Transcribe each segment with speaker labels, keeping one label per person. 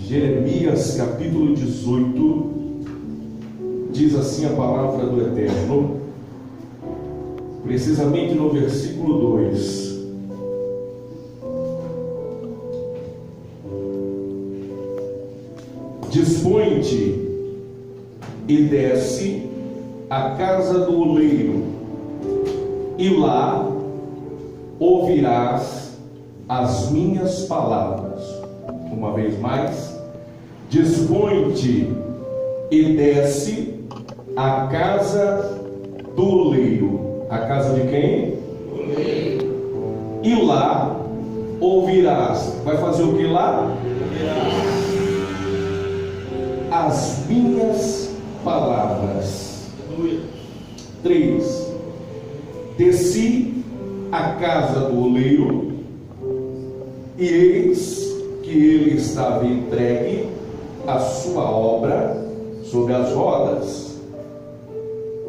Speaker 1: Jeremias capítulo 18, diz assim a palavra do Eterno, precisamente no versículo 2. Dispõe-te e desce à casa do oleiro, e lá ouvirás as minhas palavras. Uma vez mais, dispõe-te e desce à casa do oleiro. A casa de quem? Oleiro. E lá ouvirás. Vai fazer o que lá? Ouvirás as minhas palavras. 3. Desci à casa do oleiro, e eis que ele estava entregue à sua obra sobre as rodas,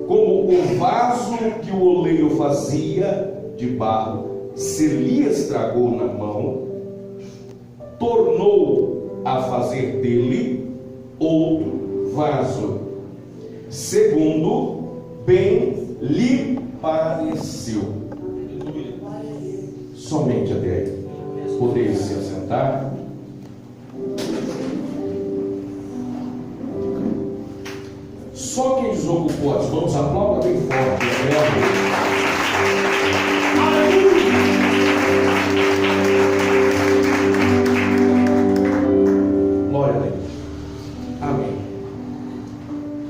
Speaker 1: como o vaso que o oleiro fazia de barro se lhe estragou na mão, tornou a fazer dele outro vaso, segundo bem lhe pareceu. Somente até aí. Podeis se assentar. Só quem desocupou as mãos, aplauda bem forte. Glória a Deus. Amém.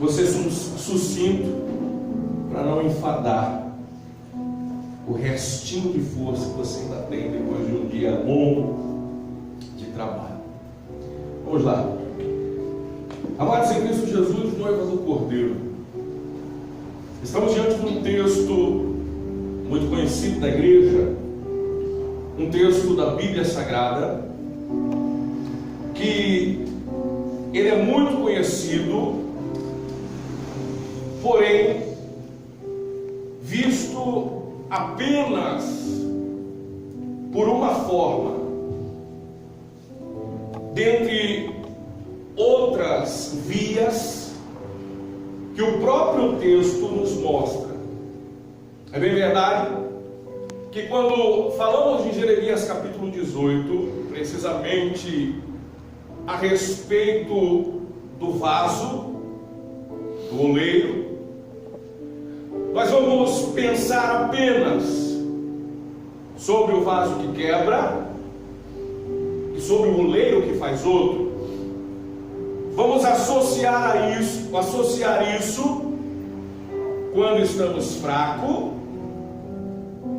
Speaker 1: Você sucinto para não enfadar o restinho de força que você ainda tem depois de um dia longo de trabalho. Vamos lá. Amados em Cristo Jesus, noivas do Cordeiro, estamos diante de um texto muito conhecido da igreja, um texto da Bíblia Sagrada, que ele é muito conhecido, porém visto apenas por uma forma, dentre outras vias que o próprio texto nos mostra. É bem verdade que quando falamos de Jeremias capítulo 18, precisamente a respeito do vaso, do oleiro, nós vamos pensar apenas sobre o vaso que quebra e sobre o oleiro que faz outro. Vamos associar isso quando estamos fracos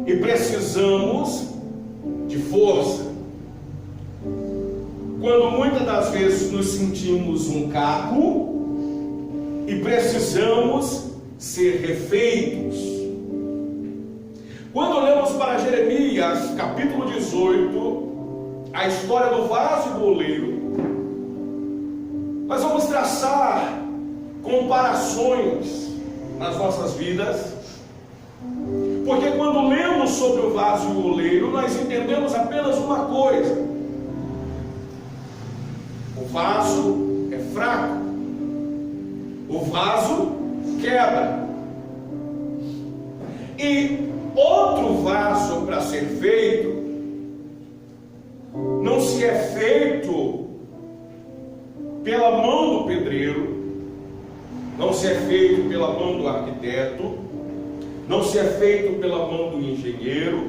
Speaker 1: e precisamos de força. Quando muitas das vezes nos sentimos um caco e precisamos ser refeitos. Quando olhamos para Jeremias capítulo 18, a história do vaso e do oleiro, nós vamos traçar comparações nas nossas vidas, porque quando lemos sobre o vaso e o oleiro, nós entendemos apenas uma coisa: o vaso é fraco, o vaso quebra, e outro vaso para ser feito não se é feito pela mão do pedreiro, não se é feito pela mão do arquiteto, não se é feito pela mão do engenheiro,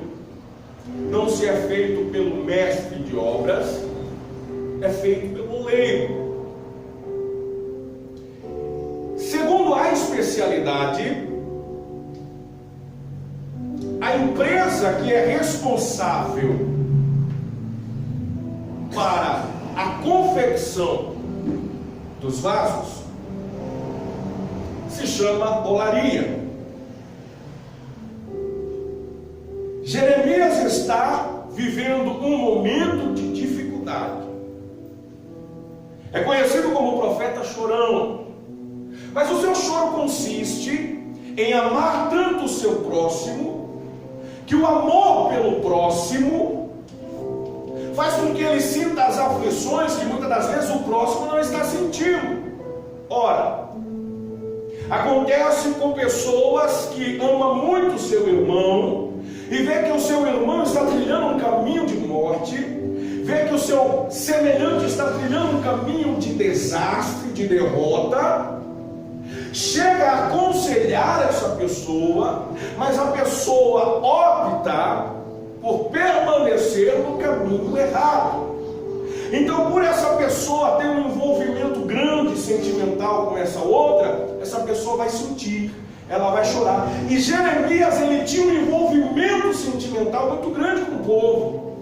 Speaker 1: não se é feito pelo mestre de obras, é feito pelo oleiro. Segundo a especialidade, a empresa que é responsável para a confecção dos vasos se chama olaria. Jeremias está vivendo um momento de dificuldade. É conhecido como o profeta chorão, mas o seu choro consiste em amar tanto o seu próximo, que o amor pelo próximo faz com que ele sinta as aflições que muitas das vezes o próximo não está sentindo. Ora, acontece com pessoas que amam muito o seu irmão e vê que o seu irmão está trilhando um caminho de morte, vê que o seu semelhante está trilhando um caminho de desastre, de derrota, chega a aconselhar essa pessoa, mas a pessoa opta por permanecer no caminho errado. Então, por essa pessoa ter um envolvimento grande sentimental com essa outra, essa pessoa vai sentir, ela vai chorar. E Jeremias, ele tinha um envolvimento sentimental muito grande com o povo,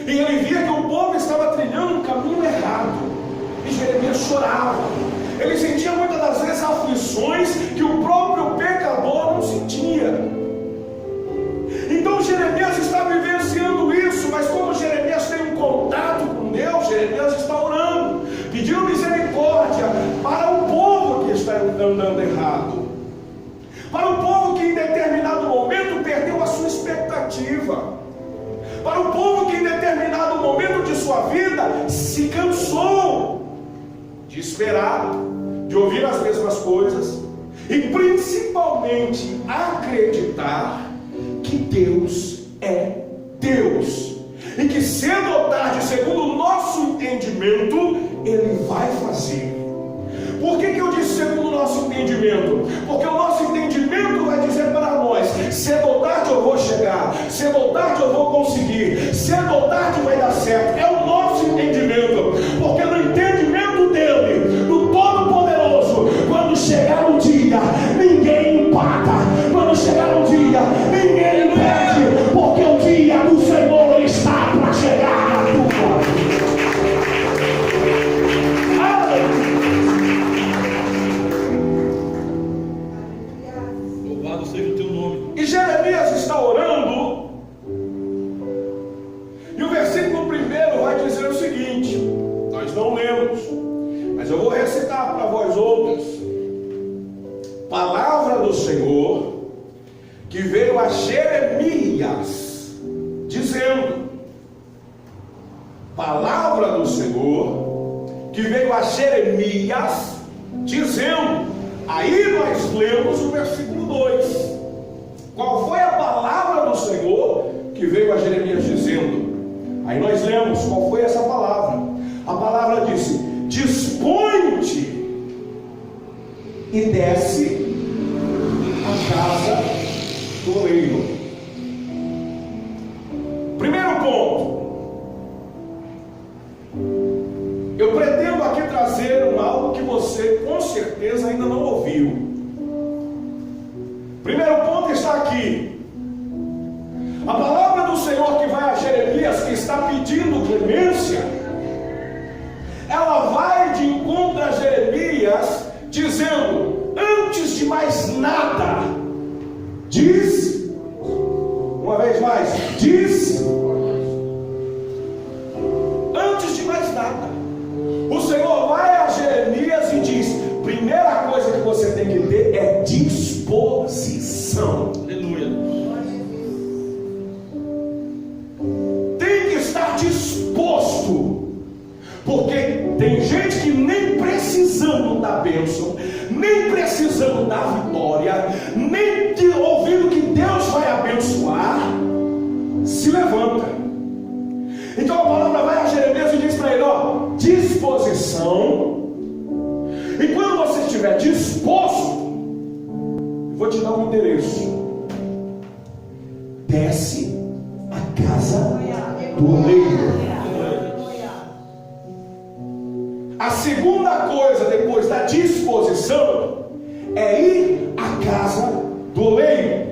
Speaker 1: e ele via que o povo estava trilhando um caminho errado, e Jeremias chorava. Ele sentia muitas das vezes aflições que o próprio pecador não sentia. Então Jeremias está vivenciando isso, mas como Jeremias tem um contato com Deus, Jeremias está orando, pedindo misericórdia para o povo que está andando errado, para o povo que em determinado momento perdeu a sua expectativa, para o povo que em determinado momento de sua vida se cansou de esperar, de ouvir as mesmas coisas e principalmente acreditar que Deus é Deus e que cedo ou tarde, segundo o nosso entendimento, Ele vai fazer. Por que eu disse segundo o nosso entendimento? Porque o nosso entendimento vai dizer para nós: cedo ou tarde eu vou chegar, cedo ou tarde eu vou conseguir, cedo ou tarde vai dar certo. É o nosso entendimento, porque no entendimento dele, do Todo-Poderoso, quando chegar o dia, ninguém empata. Quando chegar o dia, ninguém impede, porque o dia do Senhor está para chegar na tua.
Speaker 2: Louvado seja o teu nome.
Speaker 1: E Jeremias está orando, e o versículo 1 vai dizer o seguinte, nós não lemos, mas eu vou recitar para vós outros. Palavra do Senhor que veio a Jeremias dizendo, palavra do Senhor que veio a Jeremias dizendo. Aí nós lemos o versículo 2. Qual foi a palavra do Senhor que veio a Jeremias dizendo? Aí nós lemos qual foi essa palavra. A palavra disse: dispõe-te e desce a casa do oleiro. Primeiro ponto, eu pretendo aqui trazer algo que você com certeza ainda não ouviu. Primeiro ponto está aqui. A palavra do Senhor que vai a Jeremias, que está pedindo clemência, ela vai de encontro a Jeremias dizendo: antes de mais nada, diz, uma vez mais, diz, antes de mais nada, o Senhor vai a Jeremias e diz: primeira coisa que você tem que ter é disposição.
Speaker 2: Aleluia.
Speaker 1: Tem que estar disposto, porque tem gente que nem precisando da bênção, nem precisando da vitória, nem ouvindo que Deus vai abençoar, se levanta. Então a palavra vai a Jeremias e diz para ele: ó, disposição. E quando você estiver disposto, eu vou te dar um endereço: desce a casa do oleiro. A segunda coisa depois da disposição é ir à casa do oleiro.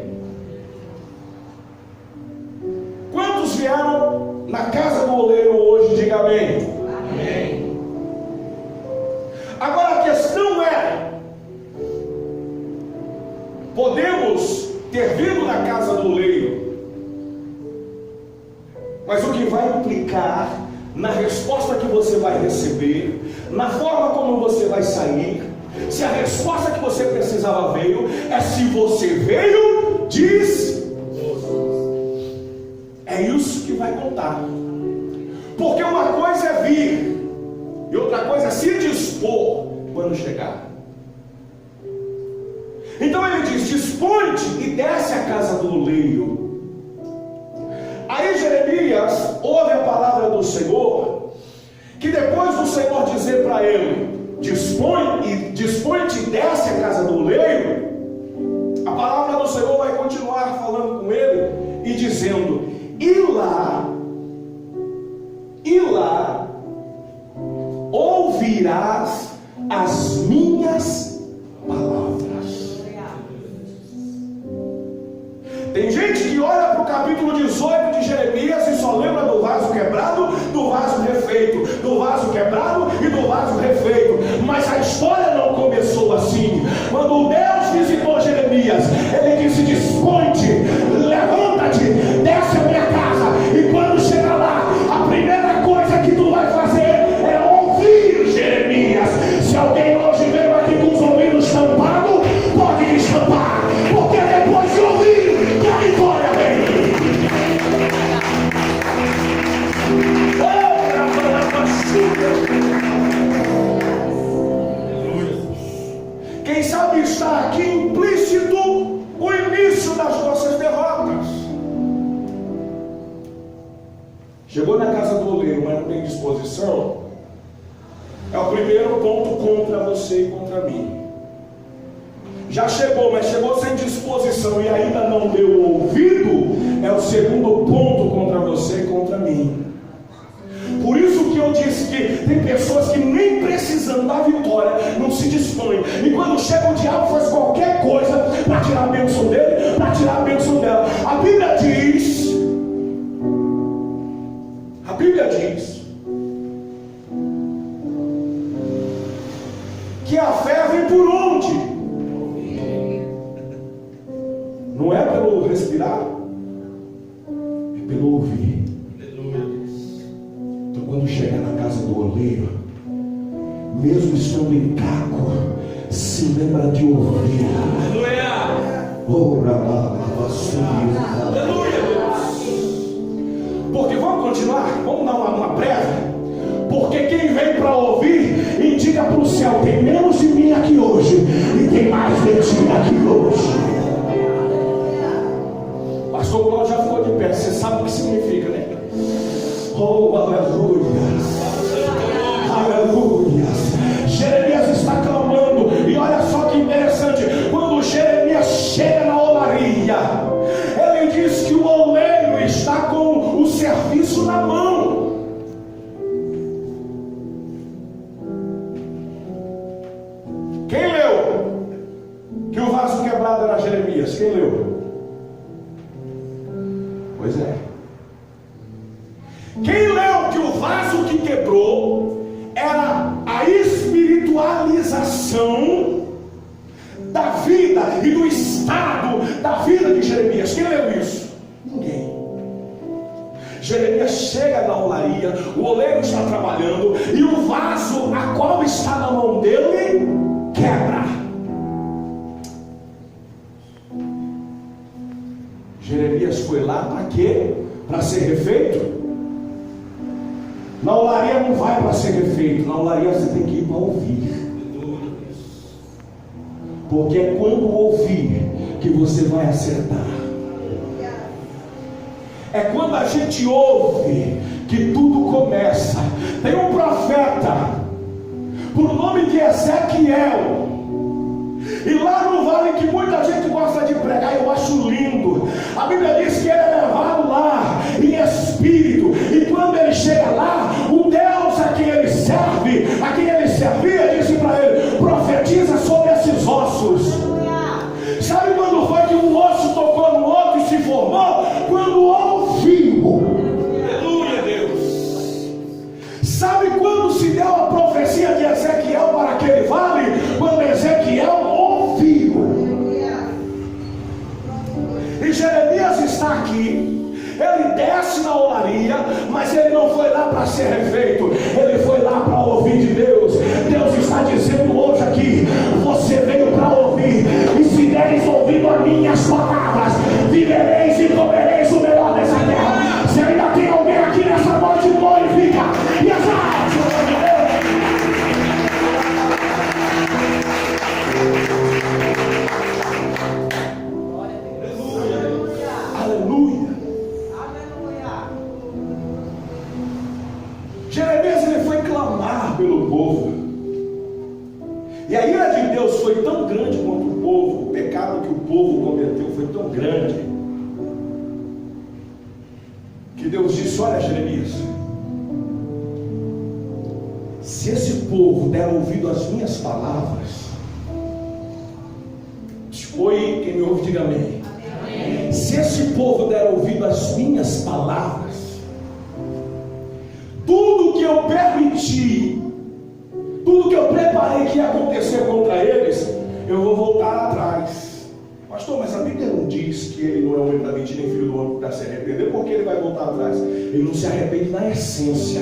Speaker 1: Quantos vieram na casa do oleiro hoje? Diga amém.
Speaker 2: Amém.
Speaker 1: Agora a questão é: podemos ter vindo na casa do oleiro, mas o que vai implicar na resposta que você vai receber, na forma como você vai sair, se a resposta que você precisava veio, é se você veio, diz, é isso que vai contar. Porque uma coisa é vir e outra coisa é se dispor quando chegar. Então ele diz: dispõe-te e desce a casa do oleiro. Aí Jeremias ouve a palavra do Senhor, que depois do Senhor dizer para ele: dispõe-te e desce a casa do oleiro, a palavra do Senhor vai continuar falando com ele e dizendo: e lá ouvirás as minhas palavras. Tem gente que olha para o capítulo 18 de Jeremias e só lembra do vaso quebrado, do vaso refeito, do vaso quebrado e do vaso refeito. Mas a história não começou assim. Quando Deus visitou Jeremias, ele disse: dispõe-te, levanta-te, desce a minha casa. E quando chegar lá, a primeira coisa que tu vai fazer é ouvir Jeremias. Se alguém hoje veio aqui com os ouvidos tampados, pode destampar, porque depois de ouvir, a vitória vem. Quem sabe está aqui implícito o início das nossas derrotas. Chegou na casa do oleiro, mas não tem disposição. É o primeiro ponto contra você e contra mim. Já chegou, mas chegou sem disposição e ainda não deu ouvido. É o segundo ponto contra você e contra mim. Por isso que eu disse que tem pessoas que nem precisando da vitória não se dispõem. E quando chega o diabo faz qualquer coisa para tirar a bênção dele, para tirar a bênção dela. A Bíblia diz que a fé vem por onde? Não é pelo respirar, é pelo ouvir. Então quando chega na casa do oleiro, mesmo estando em caco, se lembra de ouvir. Porque vamos continuar, vamos dar uma prévia. Porque quem vem para ouvir indica para o céu: tem menos de mim aqui hoje e tem mais de ti aqui hoje. Pastor Paulo já ficou de pé, você sabe o que significa, né? Oh, aleluia, aleluia. Jeremias está clamando, e olha só que interessante. Quando Jeremias chega na olaria, ele diz que o oleiro está com o serviço na mão. Quem leu que o vaso quebrado era Jeremias? Quem leu? Pois é. Quem leu que o vaso que quebrou era a espiritualização da vida e do estado da vida de Jeremias? Quem leu isso? Ninguém. Jeremias chega na olaria, o oleiro está trabalhando e o vaso a qual está na mão dele quebra. Jeremias foi lá para quê? Para ser refeito? Na olaria não vai para ser refeito, na olaria você tem que ir para ouvir. Porque é quando ouvir que você vai acertar. É quando a gente ouve que tudo começa. Tem um profeta por nome de Ezequiel, e lá no vale que muita gente gosta de pregar, eu acho lindo. A Bíblia diz que ele é levado lá em espírito, e quando ele chega lá, o Deus a quem ele serve, a quem ele servia, disse para ele: profetiza sobre esses ossos. Sabe quando foi que um osso tocou no outro e se formou? Quando ouviu. Aleluia, Deus. Sabe quando se deu a profecia de Ezequiel para aquele vale? Quando Ezequiel ouviu. E Jeremias está aqui. Ele desce na olaria, mas ele não foi lá para ser refeito, ele foi lá para ouvir de Deus. Deus está dizendo hoje aqui: você veio para ouvir, e se deres ouvido as minhas palavras, vivereis e comereis o melhor dessa terra. Se ainda tem alguém aqui nessa noite, glorifica Jeremias ele foi clamar pelo povo. E a ira de Deus foi tão grande contra o povo, o pecado que o povo cometeu foi tão grande, que Deus disse: olha, Jeremias, se esse povo der ouvido às minhas palavras, oi, quem me ouve, diga amém. Amém. Se esse povo der ouvido às minhas palavras, tudo que eu permiti, tudo que eu preparei que ia acontecer contra eles, eu vou voltar atrás. Pastor, mas a Bíblia não diz que ele não é homem para mentir, nem filho do homem para se arrepender. Por que ele vai voltar atrás? Ele não se arrepende na essência.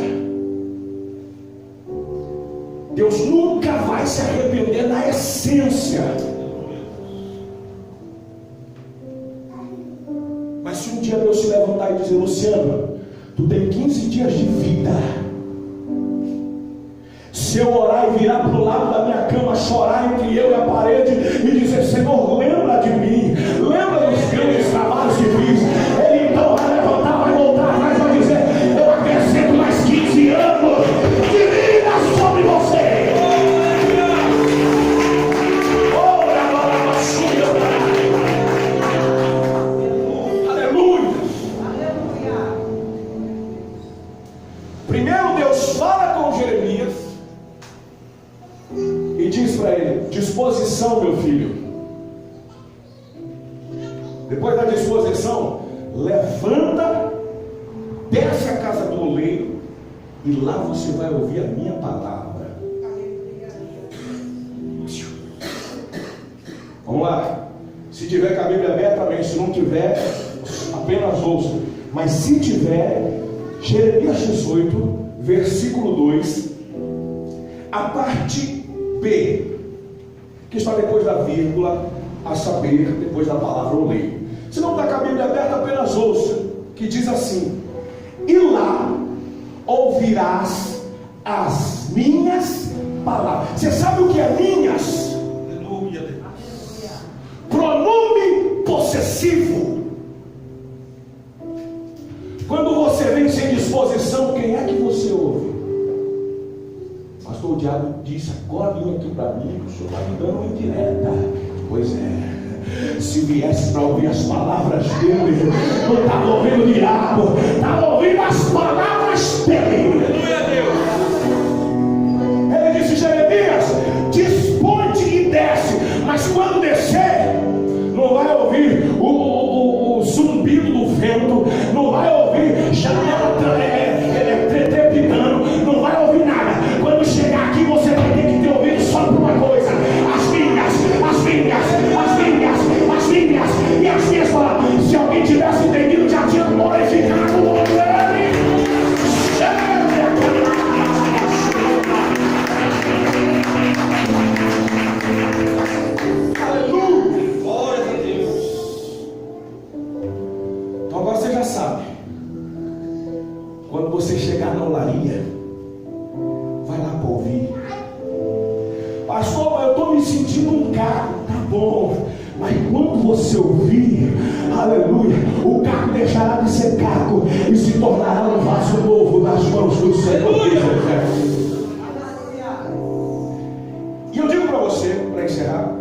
Speaker 1: Deus nunca vai se arrepender na essência. Mas se um dia Deus se levantar e dizer: Luciano, tu tem 15 dias de vida. Se eu orar e virar para o lado da minha cama, chorar entre eu e a parede e dizer: Senhor, lembra de mim, lembra dos grandes trabalhos que fiz, ele então vai levantar, vai voltar atrás, vai dizer: eu acrescento mais 15 anos de vida sobre você. Aleluia. Primeiro Deus fala com Jeremias e diz para ele: disposição, meu filho. Depois da disposição, levanta, desce a casa do oleiro, e lá você vai ouvir a minha palavra. Vamos lá. Se tiver com a Bíblia aberta, amém. Se não tiver, apenas ouça. Mas se tiver, Jeremias 18, versículo 2, a parte B, que está depois da vírgula, a saber, depois da palavra oleiro. Se não está com a Bíblia aberta, apenas ouça, que diz assim: e lá ouvirás as minhas palavras. Você sabe o que é minhas?
Speaker 2: Aleluia.
Speaker 1: Pronome possessivo. Quando você vem sem disposição, quem é que você ouve? Pastor, o diabo disse agora aqui para mim, o senhor está me dando uma indireta. Pois é, se viesse para ouvir as palavras dele, não estava ouvindo o diabo, estava ouvindo as palavras dele. Ele disse: Jeremias, dispõe-te e desce, mas quando descer, não vai ouvir o zumbido do vento, não vai ouvir janela trepidando, não vai ouvir nada. Quando chegar aqui, você vai ter que ter ouvido só por uma coisa: as minhas, e as minhas palavras. Se alguém tivesse entendido, já tinha glorificado o nome dele. Aleluia.
Speaker 2: Glória a Deus.
Speaker 1: Então agora você já sabe. Quando você chegar na olaria, vai lá para ouvir. Pastor, mas eu estou me sentindo um carro. Tá bom. Mas quando você ouvir, aleluia, o caco deixará de ser caco e se tornará um vaso novo nas mãos do Senhor. E eu digo para você, para encerrar,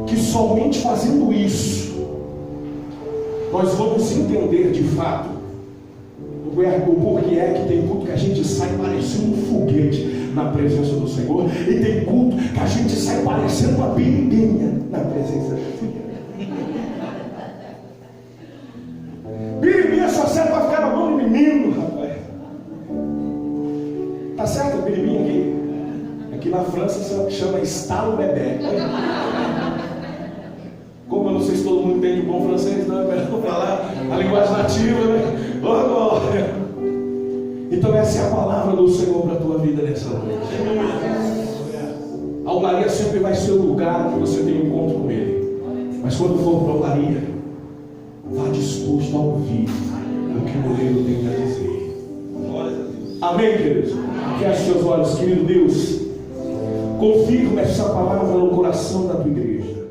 Speaker 1: que somente fazendo isso nós vamos entender de fato o porquê é que tem culto que a gente sai parecendo um foguete na presença do Senhor, e tem culto que a gente sai parecendo uma biribinha na presença do Senhor. Biribinha só serve para ficar na mão de menino, rapaz. Tá certo a biribinha aqui? Aqui na França chama estalo bebê. Como eu não sei se todo mundo entende bom francês, não é melhor falar a linguagem nativa, né? Oh, glória! Então essa é a palavra do Senhor para a tua vida nessa noite. A olaria sempre vai ser o lugar que você tem um encontro com Ele. Mas quando for para a olaria, vá disposto a ouvir o que o oleiro tem a dizer. Amém, queridos? Feche seus olhos, querido Deus. Confirma essa palavra no coração da tua igreja.